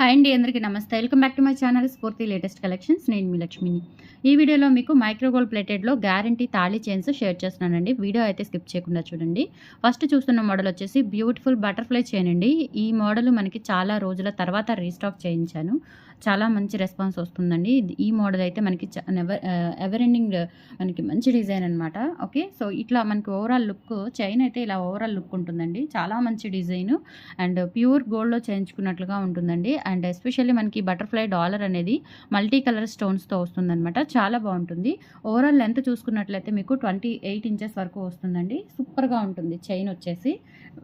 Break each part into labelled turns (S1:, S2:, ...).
S1: Hi అండి, అందరికీ నమస్తే. Welcome back to my channel Spoorthi latest collections. నేను మీ లక్ష్మిని. ఈ వీడియోలో మీకు మైక్రో గోల్డ్ ప్లేటెడ్లో గ్యారంటీ తాళీ చైన్స్ షేర్ చేస్తున్నానండి. వీడియో అయితే స్కిప్ చేయకుండా చూడండి. ఫస్ట్ చూస్తున్న మోడల్ వచ్చేసి బ్యూటిఫుల్ బటర్ఫ్లై చైన్ అండి. ఈ మోడల్ మనకి చాలా రోజుల తర్వాత రీస్టాక్ చేయించాను. చాలా మంచి రెస్పాన్స్ వస్తుందండి. ఈ మోడల్ అయితే మనకి ఎవర్ ఎండింగ్ మనకి మంచి డిజైన్ అనమాట. ఓకే, సో ఇట్లా మనకి ఓవరాల్ లుక్ చైన్ అయితే ఇలా ఓవరాల్ లుక్ ఉంటుందండి. చాలా మంచి డిజైన్ అండ్ ప్యూర్ గోల్డ్లో చేయించుకున్నట్లుగా ఉంటుందండి. అండ్ ఎస్పెషల్లీ మనకి బటర్ఫ్లై డాలర్ అనేది మల్టీ కలర్ స్టోన్స్తో వస్తుందన్నమాట. చాలా బాగుంటుంది. ఓవరాల్ లెంత్ చూసుకున్నట్లయితే మీకు 28 ఇంచెస్ వరకు వస్తుందండి. సూపర్గా ఉంటుంది చైన్ వచ్చేసి.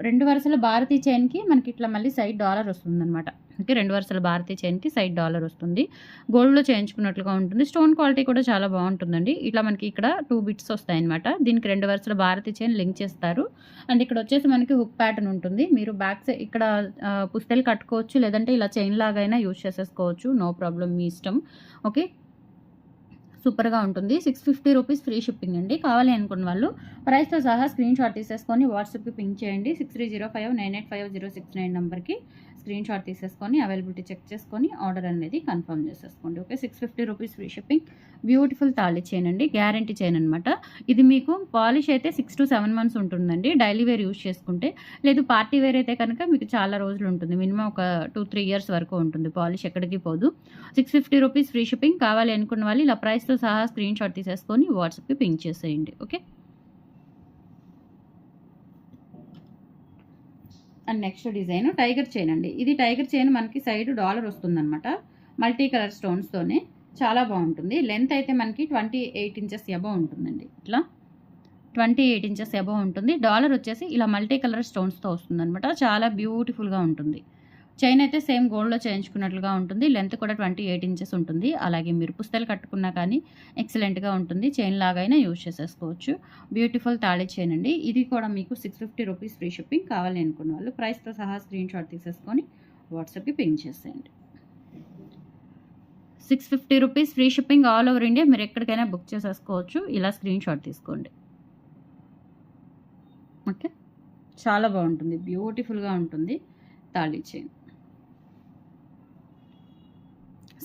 S1: 2 వరుసల భారతీ చైన్కి మనకి ఇట్లా మళ్ళీ సైడ్ డాలర్ వస్తుందన్నమాట. ఓకే, 2 వరుసల భారతీ చైన్కి సైడ్ డాలర్ వస్తుంది. గోల్డ్లో చేయించుకున్నట్లుగా ఉంటుంది. స్టోన్ క్వాలిటీ కూడా చాలా బాగుంటుందండి. ఇట్లా మనకి ఇక్కడ 2 బిట్స్ వస్తాయన్నమాట. దీనికి 2 వరుసల భారతీ చైన్ లింక్ చేస్తారు. అండ్ ఇక్కడ వచ్చేసి మనకి హుక్ ప్యాటర్న్ ఉంటుంది. మీరు బ్యాక్ సైడ్ ఇక్కడ పుస్తలు కట్టుకోవచ్చు, లేదంటే ఇలా చైన్ లాగైనా యూజ్ చేసేసుకోవచ్చు. నో ప్రాబ్లం, మీ ఇష్టం. ఓకే, సూపర్గా ఉంటుంది. 650 రూపీస్ ఫ్రీ షిప్పింగ్ అండి. కావాలి అనుకున్న వాళ్ళు ప్రైస్తో సహా స్క్రీన్ షాట్ తీసేసుకొని వాట్సాప్కి పింక్ చేయండి. 6305985069 నెంబర్కి స్క్రీన్ షాట్ తీసేసుకొని అవైలబిలిటీ చెక్ చేసుకొని ఆర్డర్ అనేది కన్ఫర్మ్ చేసేసుకోండి. Okay, 650 rupees free shipping. Beautiful తాళి చైన్ అండి, గ్యారంటీ చైన్ అనమాట. ఇది మీకు పాలిష్ అయితే 6 to 7 months ఉంటుందండి డైలీ వేర్ యూజ్ చేసుకుంటే. లేదు పార్టీ వేర్ అయితే కనుక మీకు చాలా రోజులు ఉంటుంది. మినిమం ఒక 2-3 years వరకు ఉంటుంది. పాలిష్ ఎక్కడికి పోదు. 650 రూపీస్ ఫ్రీ షిప్పింగ్. కావాలి అనుకున్న వాళ్ళు ఇలా ప్రైస్తో సహా స్క్రీన్ షాట్ తీసేసుకొని వాట్సాప్కి పింక్ చేసేయండి. Okay, and next design tiger chain అండి. ఇది టైగర్ చైన్ మనకి సైడ్ డాలర్ వస్తుందన్నమాట. మల్టీ కలర్ స్టోన్స్తోనే చాలా బాగుంటుంది. లెంత్ అయితే మనకి 28 ఇంచెస్ అబవ్ ఉంటుందండి. ఇట్లా 28 ఇంచెస్ అబవ్ ఉంటుంది. డాలర్ వచ్చేసి ఇలా మల్టీ కలర్ స్టోన్స్తో వస్తుందన్నమాట. చాలా బ్యూటిఫుల్గా ఉంటుంది. చైన్ అయితే సేమ్ గోల్డ్లో చేయించుకున్నట్లుగా ఉంటుంది. లెంత్ కూడా 28 ఇంచెస్ ఉంటుంది. అలాగే మీరు పుస్తలు కట్టుకున్నా కానీ ఎక్సలెంట్గా ఉంటుంది. చైన్ లాగైనా యూజ్ చేసేసుకోవచ్చు. బ్యూటిఫుల్ తాళి చైన్ అండి. ఇది కూడా మీకు 650 రూపీస్ ఫ్రీ షిప్పింగ్. కావాలి అనుకున్న వాళ్ళు ప్రైస్తో సహా స్క్రీన్ షాట్ తీసేసుకొని వాట్సాప్కి పింక్ చేసేయండి. 650 rupees free shipping. All over India మీరు ఎక్కడికైనా బుక్ చేసేసుకోవచ్చు. ఇలా స్క్రీన్ షాట్ తీసుకోండి. ఓకే, చాలా బాగుంటుంది. బ్యూటిఫుల్గా ఉంటుంది తాళి చైన్.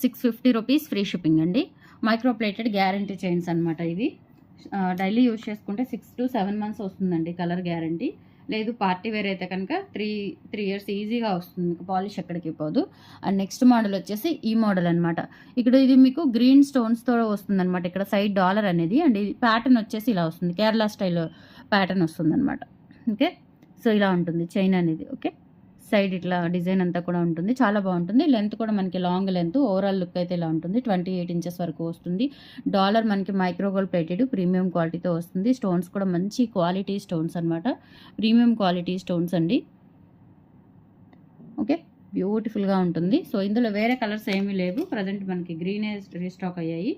S1: 650 రూపీస్ ఫ్రీ షిప్పింగ్ అండి. మైక్రో ప్లేటెడ్ గ్యారంటీ చైన్స్ అనమాట. ఇవి డైలీ యూజ్ చేసుకుంటే 6 to 7 months వస్తుందండి కలర్ గ్యారంటీ. లేదు పార్టీ వేర్ అయితే కనుక 3 years ఈజీగా వస్తుంది. మీకు పాలిష్ ఎక్కడికి పోదు. అండ్ నెక్స్ట్ మోడల్ వచ్చేసి ఈ మోడల్ అనమాట. ఇక్కడ ఇది మీకు గ్రీన్ స్టోన్స్తో వస్తుంది అనమాట. ఇక్కడ సైడ్ డాలర్ అనేది. అండ్ ఇది ప్యాటర్న్ వచ్చేసి ఇలా వస్తుంది. కేరళ స్టైల్ ప్యాటర్న్ వస్తుంది అనమాట. ఓకే, సో ఇలా ఉంటుంది చైన్ అనేది. ఓకే, సైడ్ ఇట్లా డిజైన్ అంతా కూడా ఉంటుంది. చాలా బాగుంటుంది. లెంత్ కూడా మనకి లాంగ్ లెంత్. ఓవరాల్ లుక్ అయితే ఇలా ఉంటుంది. 28 ఇంచెస్ వరకు వస్తుంది. డాలర్ మనకి మైక్రో గోల్డ్ ప్లేటెడ్ ప్రీమియం క్వాలిటీతో వస్తుంది. స్టోన్స్ కూడా మంచి క్వాలిటీ స్టోన్స్ అనమాట. ప్రీమియం క్వాలిటీ స్టోన్స్ అండి. ఓకే, బ్యూటిఫుల్గా ఉంటుంది. సో ఇందులో వేరే కలర్స్ ఏమీ లేవు. ప్రజెంట్ మనకి గ్రీనే రీస్టాక్ అయ్యాయి.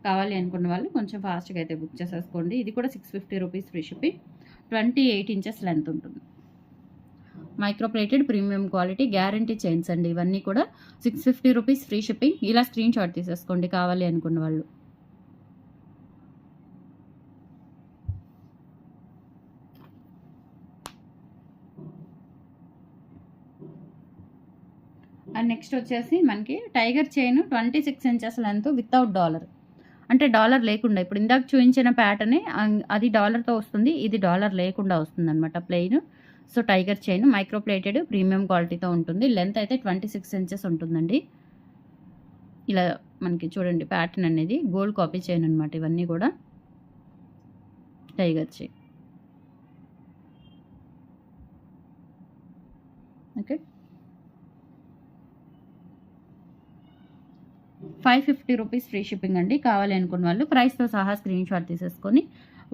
S1: కావాలి అనుకున్న వాళ్ళు కొంచెం ఫాస్ట్గా అయితే బుక్ చేసేసుకోండి. ఇది కూడా 650 rupees free shipping. 28 inches length ఉంటుంది. Micro plated premium quality guarantee chains అండి. ఇవన్నీ కూడా 650 రూపీస్ ఫ్రీ షిప్పింగ్. ఇలా స్క్రీన్ షాట్ తీసేసుకోండి కావాలి అనుకున్న వాళ్ళు. అండ్ నెక్స్ట్ వచ్చేసి మనకి tiger chain 26 inches length without dollar. అంటే డాలర్ లేకుండా. ఇప్పుడు ఇందాక చూపించిన ప్యాటర్నే అది డాలర్తో వస్తుంది. ఇది డాలర్ లేకుండా వస్తుంది అనమాట, plain. So tiger chain micro plated premium క్వాలిటీతో ఉంటుంది. లెంత్ అయితే 26 ఇంచెస్ ఉంటుందండి. ఇలా మనకి చూడండి ప్యాటర్న్ అనేది గోల్డ్ కాపీ చైన్ అనమాట. ఇవన్నీ కూడా tiger chain. Okay, 550 rupees free shipping అండి. కావాలి అనుకున్న వాళ్ళు ప్రైస్తో సహా స్క్రీన్ షాట్ తీసేసుకొని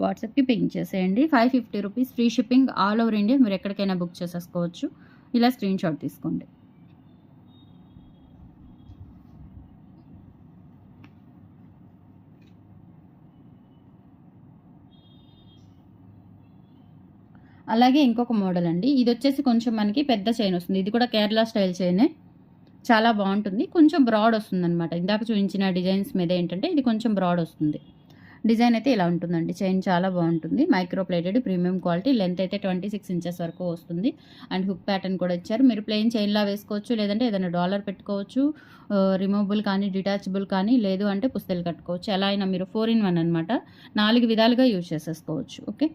S1: వాట్సాప్కి పింక్ చేసేయండి. 550 rupees free shipping. All over India మీరు ఎక్కడికైనా బుక్ చేసేసుకోవచ్చు. ఇలా స్క్రీన్ షాట్ తీసుకోండి. అలాగే ఇంకొక మోడల్ అండి. ఇది వచ్చేసి కొంచెం మనకి పెద్ద చైన్ వస్తుంది. ఇది కూడా కేరళ స్టైల్ చైనే. చాలా బాగుంటుంది. కొంచెం బ్రాడ్ వస్తుంది అనమాట. ఇందాక చూపించిన డిజైన్స్ మీద ఏంటంటే ఇది కొంచెం బ్రాడ్ వస్తుంది. డిజైన్ అయితే ఇలా ఉంటుందండి. చైన్ చాలా బాగుంటుంది. Micro plated premium quality. Length అయితే 26 ఇంచెస్ వరకు వస్తుంది. అండ్ హుక్ ప్యాటర్న్ కూడా ఇచ్చారు. మీరు ప్లెయిన్ చైన్లా వేసుకోవచ్చు, లేదంటే ఏదైనా డాలర్ పెట్టుకోవచ్చు, రిమూవబుల్ కానీ డిటాచబుల్ కానీ, లేదు అంటే పుస్తలు కట్టుకోవచ్చు. ఎలా అయినా మీరు 4 in 1 అనమాట. 4 విధాలుగా యూజ్ చేసేసుకోవచ్చు. ఓకే,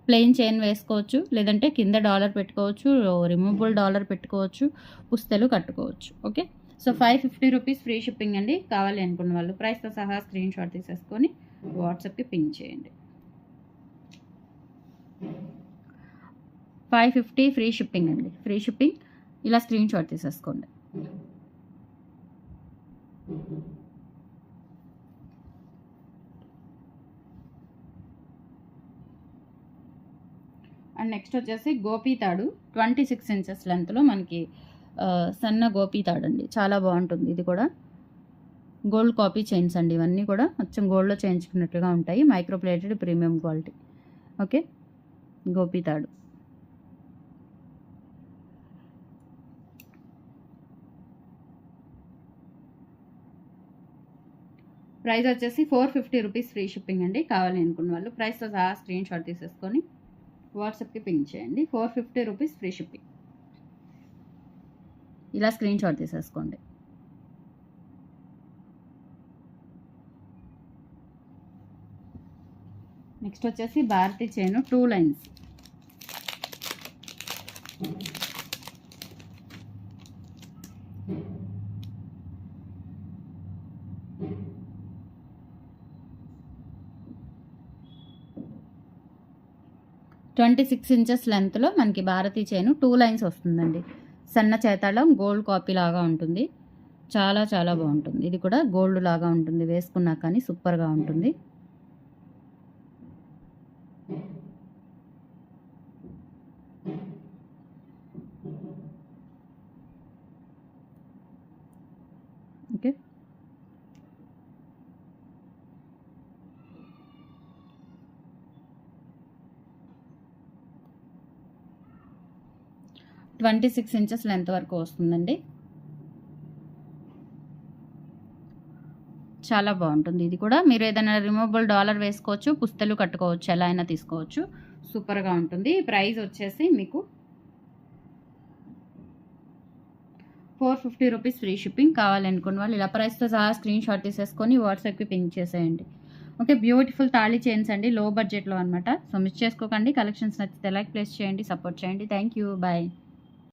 S1: ప్లెయిన్ చైన్ వేసుకోవచ్చు, లేదంటే కింద డాలర్ పెట్టుకోవచ్చు, రిమూవబుల్ డాలర్ పెట్టుకోవచ్చు, పుస్తలు కట్టుకోవచ్చు. Okay, so 550 rupees free shipping అండి. కావాలి అనుకున్న వాళ్ళు ప్రైస్తో సహా స్క్రీన్ షాట్ తీసేసుకొని వాట్సాప్కి పింక్ చేయండి. 550 ఫ్రీ షిప్పింగ్ అండి. ఫ్రీ షిప్పింగ్, ఇలా స్క్రీన్ షాట్ తీసేసుకోండి. అండ్ నెక్స్ట్ వచ్చేసి గోపీ తాడు 26 ఇంచెస్ లెంత్లో మనకి సన్న గోపీ తాడు అండి. చాలా బాగుంటుంది. ఇది కూడా గోల్డ్ కాపీ చైన్స్ అండి. ఇవన్నీ కూడా మొత్తం గోల్డ్లో చేయించుకున్నట్టుగా ఉంటాయి. Micro plated premium quality. Okay, Gopi తాడు. ప్రైస్ వచ్చేసి 450 రూపీస్ ఫ్రీ షిప్పింగ్ అండి. కావాలి అనుకున్న వాళ్ళు ప్రైస్తో సహా స్క్రీన్ షాట్ తీసేసుకొని వాట్సాప్కి పింక్ చేయండి. 450 రూపీస్ ఫ్రీ షిప్పింగ్. ఇలా స్క్రీన్ షాట్ తీసేసుకోండి. నెక్స్ట్ వచ్చేసి భారతీ చైన్ 2 లైన్స్. (26 ఇంచెస్ లెంత్లో మనకి భారతీ చైన్ 2 లైన్స్ వస్తుందండి. సన్న చేతాళం గోల్డ్ కాపీ లాగా ఉంటుంది. చాలా చాలా బాగుంటుంది. ఇది కూడా గోల్డ్ లాగా ఉంటుంది. వేసుకున్నా కానీ సూపర్గా ఉంటుంది. ఓకే, (26 ఇంచెస్ లెంత్ వరకు వస్తుందండి. చాలా బాగుంటుంది. ఇది కూడా మీరు ఏదైనా రిమూవబుల్ డాలర్ వేసుకోవచ్చు, పుస్తలు కట్టుకోవచ్చు, ఎలా అయినా తీసుకోవచ్చు. సూపర్గా ఉంటుంది. ప్రైస్ వచ్చేసి మీకు 450 రూపీస్ ఫ్రీ షిప్పింగ్. కావాలనుకున్న వాళ్ళు ఇలా ప్రైస్తో సహా స్క్రీన్ షాట్ తీసేసుకొని వాట్సాప్కి పింక్ చేసేయండి. ఓకే, బ్యూటిఫుల్ తాళీ చైన్స్ అండి, లో బడ్జెట్లో అనమాట. సో మిస్ చేసుకోకండి. కలెక్షన్స్ నచ్చితే లైక్ ప్లేస్ చేయండి, సపోర్ట్ చేయండి. Thank you, bye.